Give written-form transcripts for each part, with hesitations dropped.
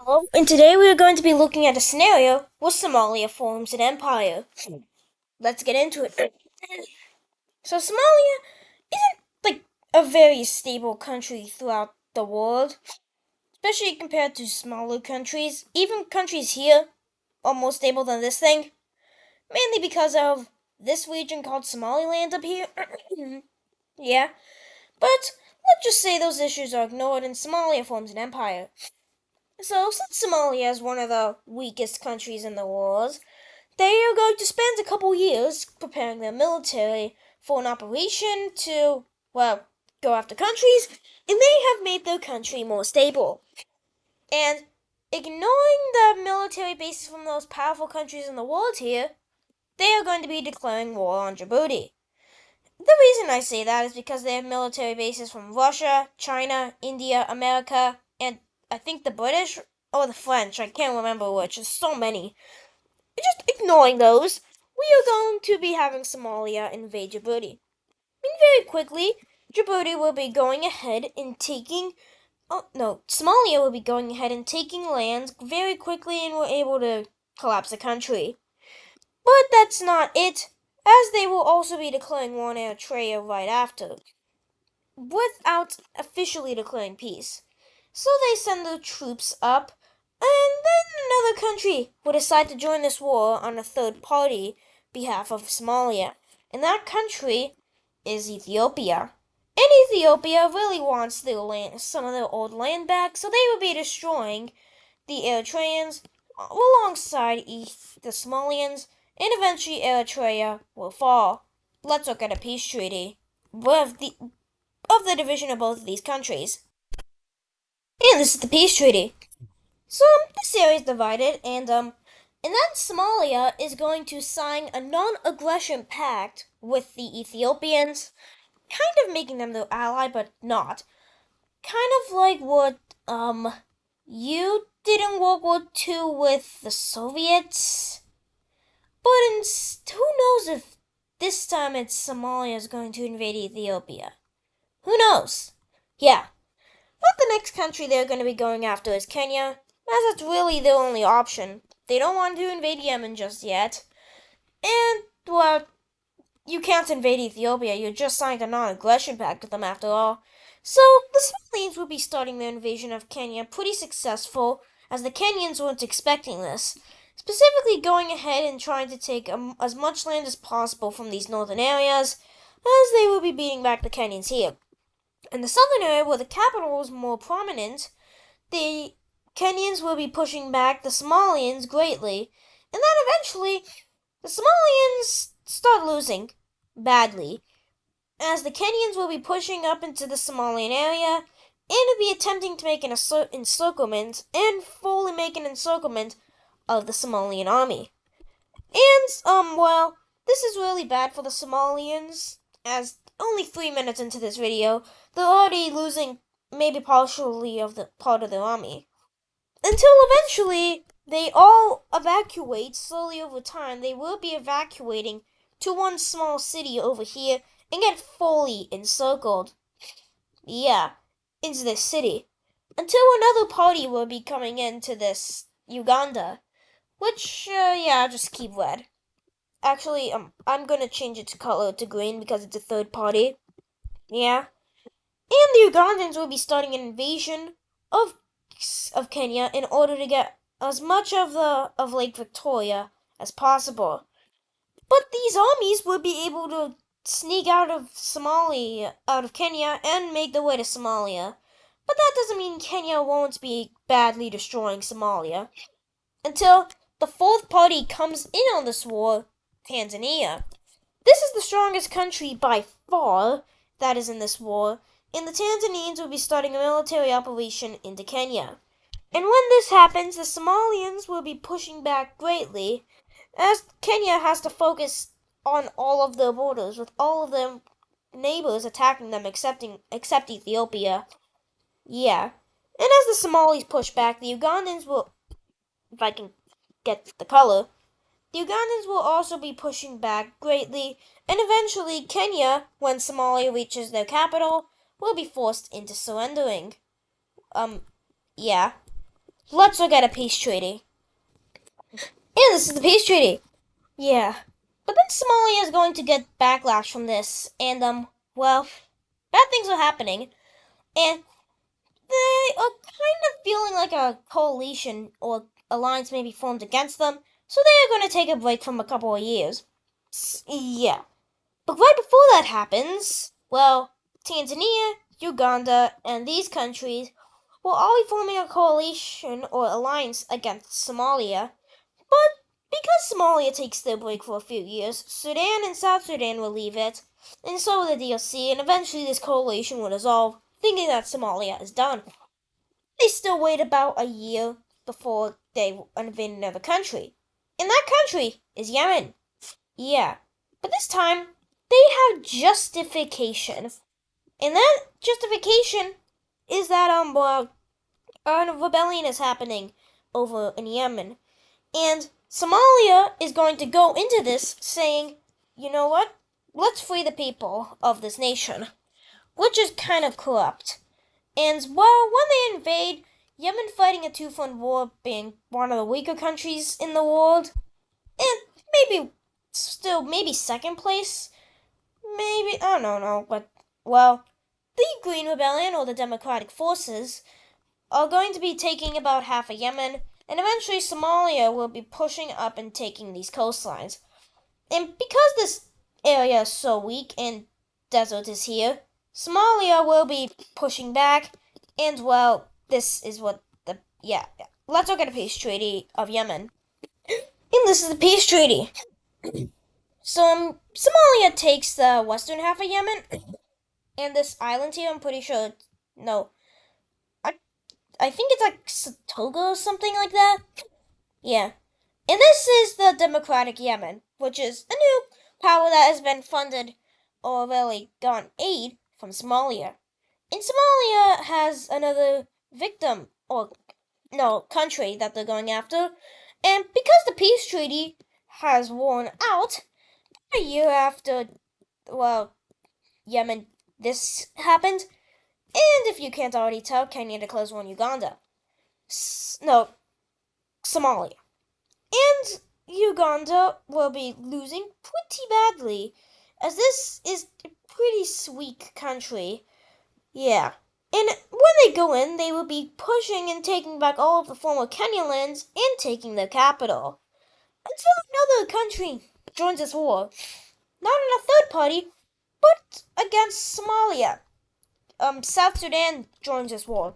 Hello, and today we are going to be looking at a scenario where Somalia forms an empire. Let's get into it. So Somalia isn't like a very stable country throughout the world, especially compared to smaller countries. Even countries here are more stable than this thing, mainly because of this region called Somaliland up here. Yeah, but let's just say those issues are ignored and Somalia forms an empire. So, since Somalia is one of the weakest countries in the world, they are going to spend a couple years preparing their military for an operation to, well, go after countries, and they have made their country more stable. And ignoring the military bases from those powerful countries in the world here, they are going to be declaring war on Djibouti. The reason I say that is because they have military bases from Russia, China, India, America, and I think the British or the French. I can't remember which. There's so many. Just ignoring those, we are going to be having Somalia invade Djibouti. And very quickly, Djibouti will be going ahead and taking. Oh no, Somalia will be going ahead and taking lands very quickly and we're able to collapse the country. But that's not it, as they will also be declaring war on Eritrea right after, without officially declaring peace. So they send their troops up, and then another country will decide to join this war on a third party behalf of Somalia. And that country is Ethiopia. And Ethiopia really wants their land, some of their old land back, so they will be destroying the Eritreans alongside the Somalians, and eventually Eritrea will fall. Let's look at a peace treaty of the division of both of these countries. And this is the peace treaty. So this area is divided, and then Somalia is going to sign a non-aggression pact with the Ethiopians, kind of making them their ally, but not. Kind of like what you did in World War II with the Soviets. But who knows if this time it's Somalia is going to invade Ethiopia? Who knows? Yeah, but the next country they're going to be going after is Kenya, as it's really their only option. They don't want to invade Yemen just yet. And, well, you can't invade Ethiopia, you just signed a non-aggression pact with them after all. So, the Somalians will be starting their invasion of Kenya pretty successful, as the Kenyans weren't expecting this. Specifically going ahead and trying to take as much land as possible from these northern areas, as they will be beating back the Kenyans here. In the southern area where the capital is more prominent, the Kenyans will be pushing back the Somalians greatly, and then eventually the Somalians start losing badly, as the Kenyans will be pushing up into the Somalian area and be attempting to make an encirclement and fully make an encirclement of the Somalian army. And, well, this is really bad for the Somalians, as only 3 minutes into this video, they're already losing maybe partially of the part of their army. Until eventually they all evacuate slowly over time. They will be evacuating to one small city over here and get fully encircled. Yeah, into this city. Until another party will be coming into this Uganda, which, yeah, I'll just keep red. Actually, I'm gonna change its color to green because it's a third party. Yeah. And the Ugandans will be starting an invasion of Kenya in order to get as much of Lake Victoria as possible. But these armies will be able to sneak out of Kenya and make their way to Somalia. But that doesn't mean Kenya won't be badly destroying Somalia until the fourth party comes in on this war, Tanzania. This is the strongest country by far that is in this war, and the Tanzanians will be starting a military operation into Kenya. And when this happens, the Somalians will be pushing back greatly, as Kenya has to focus on all of their borders, with all of their neighbors attacking them except Ethiopia. Yeah. And as the Somalis push back, the Ugandans will, if I can get the color, the Ugandans will also be pushing back greatly, and eventually Kenya, when Somalia reaches their capital, will be forced into surrendering. Yeah. let's look at a peace treaty. And this is the peace treaty. Yeah. But then Somalia is going to get backlash from this, and well, bad things are happening, and they are kind of feeling like a coalition or alliance may be formed against them, so they are going to take a break from a couple of years. Yeah. But right before that happens, well, Tanzania, Uganda, and these countries will all be forming a coalition or alliance against Somalia. But because Somalia takes their break for a few years, Sudan and South Sudan will leave it, and so will the DRC, and eventually this coalition will dissolve, thinking that Somalia is done. They still wait about a year before they invade another country. And that country is Yemen. Yeah. But this time, they have justification. And that justification is that, well, a rebellion is happening over in Yemen. And Somalia is going to go into this saying, you know what? Let's free the people of this nation, which is kind of corrupt. And well, when they invade, Yemen fighting a two-front war, being one of the weaker countries in the world, and maybe still maybe second place, maybe I don't know, but well, the Green Rebellion or the Democratic Forces are going to be taking about half of Yemen, and eventually Somalia will be pushing up and taking these coastlines. And because this area is so weak and desert is here, Somalia will be pushing back, and well, this is what the yeah. Let's look at the peace treaty of Yemen. And this is the peace treaty. So Somalia takes the western half of Yemen, and this island here. I'm pretty sure. No, I I think it's like Satoga or something like that. Yeah. And this is the Democratic Yemen, which is a new power that has been funded or really gotten aid from Somalia. And Somalia has another victim, or no, country that they're going after. And because the peace treaty has worn out, a year after, well, Yemen, this happened. And if you can't already tell, Kenya declares war on Uganda. No, Somalia. And Uganda will be losing pretty badly, as this is a pretty weak country. Yeah. And when they go in, they will be pushing and taking back all of the former Kenyan lands and taking their capital. Until another country joins this war. Not in a third party, but against Somalia. South Sudan joins this war.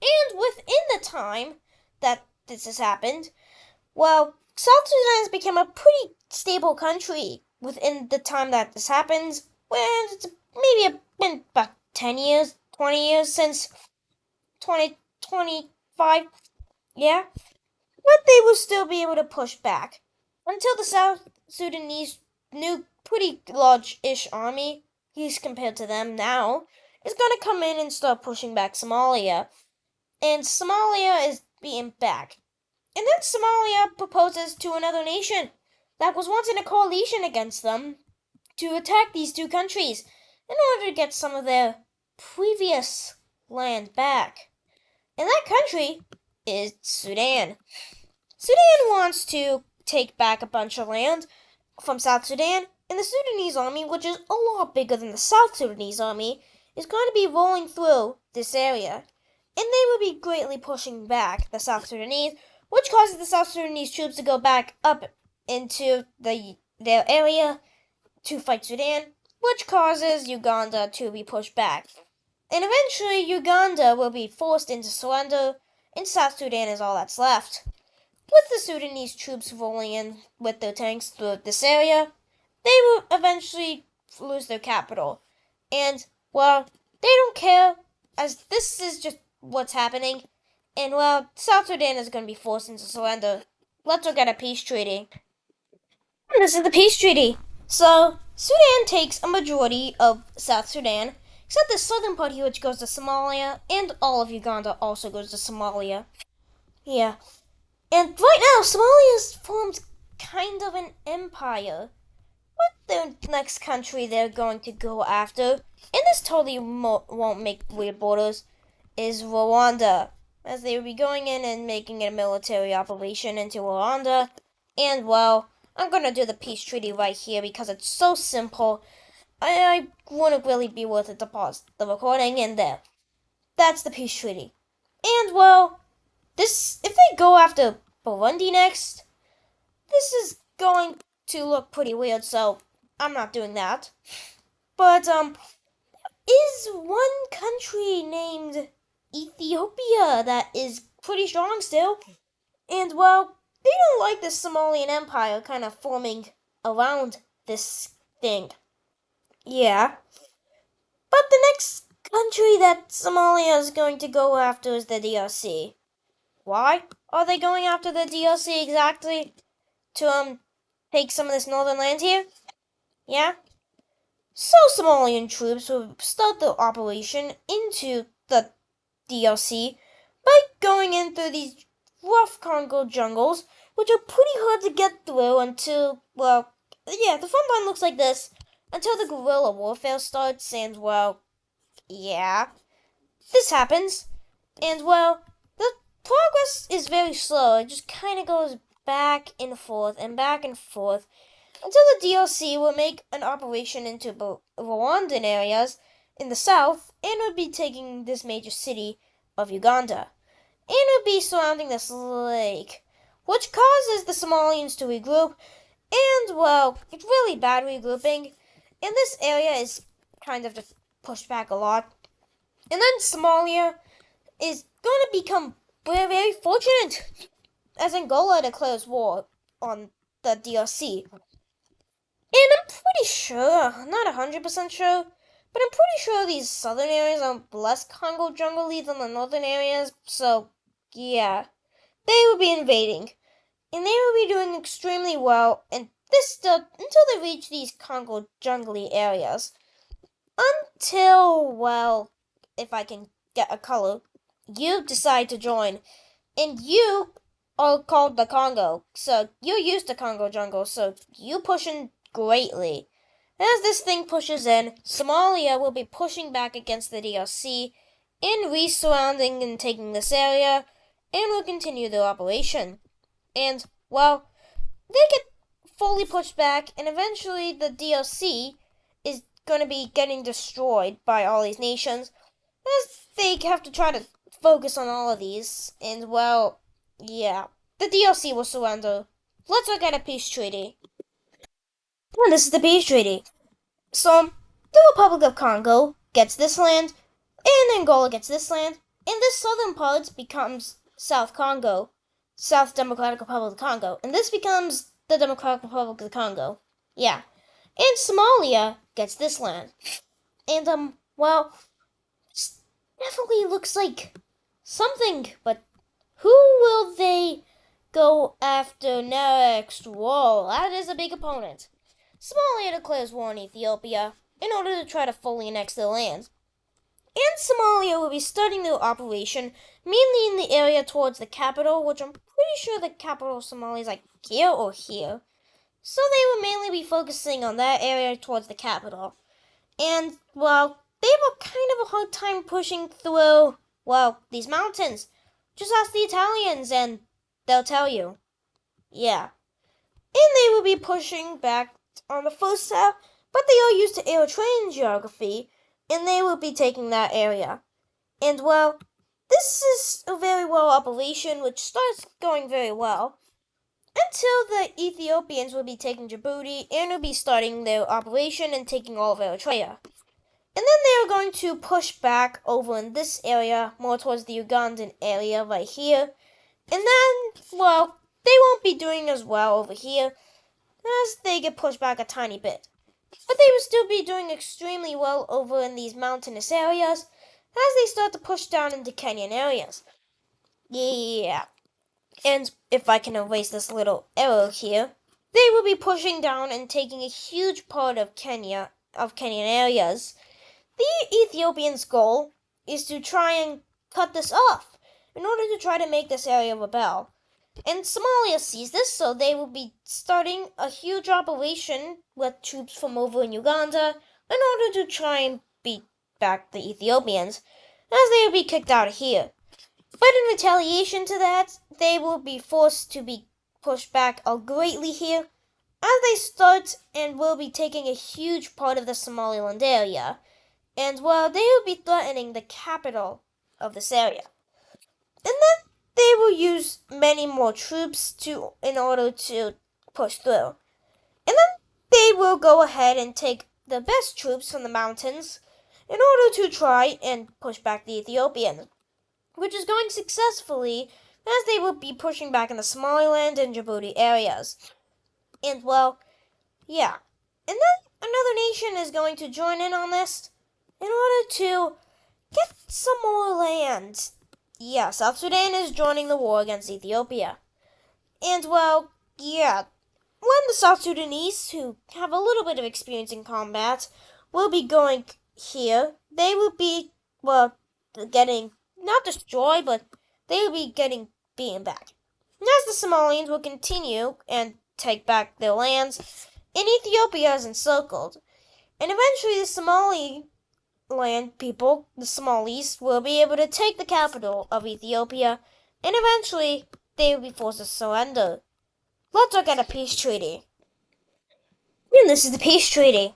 And within the time that this has happened, well, South Sudan has become a pretty stable country within the time that this happens. Well, it's maybe been about 10 years, 20 years since 2025. Yeah. But they will still be able to push back until the South Sudanese new pretty large-ish army, at least compared to them now, is going to come in and start pushing back Somalia. And Somalia is being back. And then Somalia proposes to another nation that was once in a coalition against them to attack these two countries in order to get some of their previous land back. And that country is Sudan. Sudan wants to take back a bunch of land from South Sudan, and the Sudanese army, which is a lot bigger than the South Sudanese army, is going to be rolling through this area. And they will be greatly pushing back the South Sudanese, which causes the South Sudanese troops to go back up into their area to fight Sudan, which causes Uganda to be pushed back. And eventually, Uganda will be forced into surrender, and South Sudan is all that's left. With the Sudanese troops rolling in with their tanks through this area, they will eventually lose their capital. And, well, they don't care, as this is just what's happening. And, well, South Sudan is going to be forced into surrender. Let's look at a peace treaty. And this is the peace treaty. So, Sudan takes a majority of South Sudan, except the southern part here, which goes to Somalia, and all of Uganda also goes to Somalia. Yeah. And right now, Somalia's formed kind of an empire. But the next country they're going to go after, and this totally won't make weird borders, is Rwanda. as they will be going in and making a military operation into Rwanda. And well, I'm gonna do the peace treaty right here because it's so simple. I wouldn't really be worth it to pause the recording, and there. That's the peace treaty. And well, this if they go after Burundi next, this is going to look pretty weird, so I'm not doing that. But is one country named Ethiopia that is pretty strong still. And well, they don't like the Somalian Empire kind of forming around this thing. Yeah. But the next country that Somalia is going to go after is the DRC. Why are they going after the DRC exactly? To take some of this northern land here? Yeah? So Somalian troops will start their operation into the DLC by going in through these rough Congo jungles, which are pretty hard to get through until, well, yeah, the front line looks like this until the guerrilla warfare starts, and, well, yeah, this happens, and, well, the progress is very slow. It just kind of goes back and forth and back and forth until the DLC will make an operation into Rwandan areas in the south and would be taking this major city of Uganda. And would be surrounding this lake, which causes the Somalians to regroup, and well, it's really bad regrouping. And this area is kind of just pushed back a lot. And then Somalia is going to become very, very fortunate as Angola declares war on the DRC. And I'm pretty sure, not 100% sure, but I'm pretty sure these southern areas are less Congo jungle-y than the northern areas, so yeah. They will be invading, and they will be doing extremely well, and this still until they reach these Congo jungly areas. Until, well, if I can get a color, you decide to join, and you are called the Congo, so you're used to Congo jungle, so you push in greatly. As this thing pushes in, Somalia will be pushing back against the DRC and re-surrounding and taking this area, and will continue their operation. And, well, they get fully pushed back, and eventually the DRC is going to be getting destroyed by all these nations, as they have to try to focus on all of these. And, well, yeah, the DRC will surrender. Let's look at a peace treaty. And this is the peace treaty. So, the Republic of Congo gets this land, and Angola gets this land, and this southern part becomes South Congo, South Democratic Republic of Congo, and this becomes the Democratic Republic of Congo. Yeah. And Somalia gets this land. And, well, this definitely looks like something, but who will they go after next? Whoa, that is a big opponent. Somalia declares war on Ethiopia in order to try to fully annex their land. And Somalia will be starting their operation mainly in the area towards the capital, which I'm pretty sure the capital of Somalia is like here or here. So they will mainly be focusing on that area towards the capital. And, well, they have a kind of a hard time pushing through, well, these mountains. Just ask the Italians and they'll tell you. Yeah. And they will be pushing back on the first step, but they are used to Eritrean geography, and they will be taking that area. And, well, this is a very well operation, which starts going very well, until the Ethiopians will be taking Djibouti and will be starting their operation and taking all of Eritrea. And then they are going to push back over in this area, more towards the Ugandan area right here. And then, well, they won't be doing as well over here, as they get pushed back a tiny bit. But they will still be doing extremely well over in these mountainous areas, as they start to push down into Kenyan areas. Yeah. And if I can erase this little arrow here, they will be pushing down and taking a huge part of Kenyan areas. The Ethiopians' goal is to try and cut this off in order to try to make this area rebel. And Somalia sees this, so they will be starting a huge operation with troops from over in Uganda in order to try and beat back the Ethiopians, as they will be kicked out of here. But But in retaliation to that, they will be forced to be pushed back greatly here, as they start and will be taking a huge part of the Somaliland area, and well, they will be threatening the capital of this area. And then they will use many more troops in order to push through. And then they will go ahead and take the best troops from the mountains in order to try and push back the Ethiopians, which is going successfully as they will be pushing back in the Somaliland and Djibouti areas. And well, yeah. And then another nation is going to join in on this in order to get some more land. Yeah, South Sudan is joining the war against Ethiopia. And well, yeah, when the South Sudanese, who have a little bit of experience in combat, will be going here, they will be, well, getting not destroyed, but they will be getting beaten back. And as the Somalians will continue and take back their lands, and Ethiopia is encircled. And eventually the Somaliland people, the Somalis, will be able to take the capital of Ethiopia, and eventually they will be forced to surrender. Let's look at a peace treaty. And this is the peace treaty.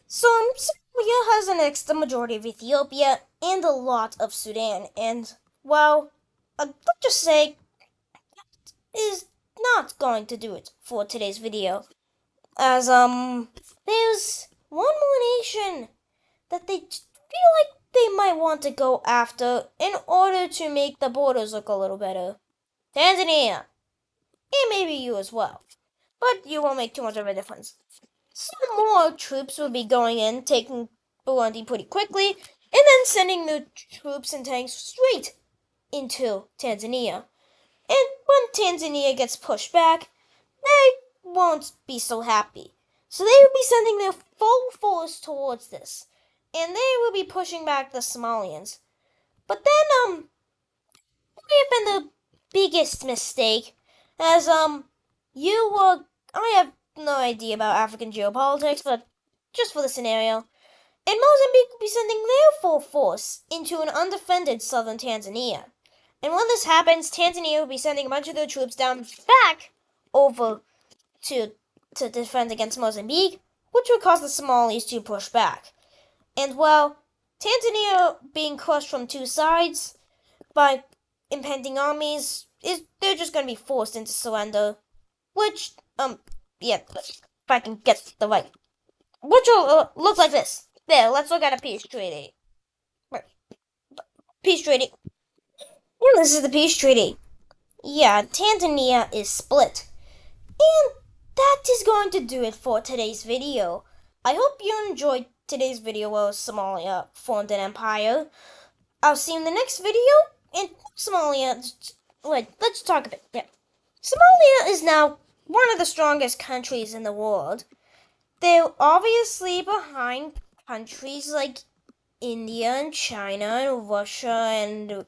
So, Somalia has annexed the majority of Ethiopia and a lot of Sudan, and, well, let's just say, is not going to do it for today's video. As, there's one more nation that they feel like they might want to go after in order to make the borders look a little better. Tanzania. And maybe you as well. But you won't make too much of a difference. Some more troops will be going in, taking Burundi pretty quickly, and then sending the troops and tanks straight into Tanzania. And when Tanzania gets pushed back, they won't be so happy. So they will be sending their full force towards this. And they will be pushing back the Somalians. But then, may have been the biggest mistake, as, I have no idea about African geopolitics, but just for the scenario, and Mozambique will be sending their full force into an undefended southern Tanzania. And when this happens, Tanzania will be sending a bunch of their troops down back over to defend against Mozambique, which would cause the Somalis to push back. And well, Tanzania being crushed from two sides by impending armies, they're just going to be forced into surrender, which, yeah, if I can get the right, which will look like this. There, let's look at a peace treaty. Peace treaty. And this is the peace treaty. Yeah, Tanzania is split. And that is going to do it for today's video. I hope you enjoyed today's video where Somalia formed an empire. I'll see you in the next video. And Somalia, wait, let's talk a bit. Yeah. Somalia is now one of the strongest countries in the world. They're obviously behind countries like India and China and Russia and,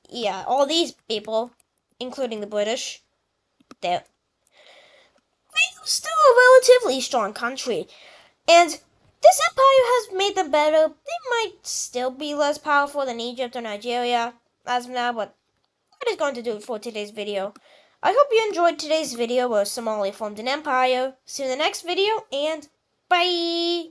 yeah, all these people, including the British. They're still a relatively strong country. And this empire has made them better. They might still be less powerful than Egypt or Nigeria as of now, but that is going to do it for today's video. I hope you enjoyed today's video where Somalia formed an empire. See you in the next video, and bye!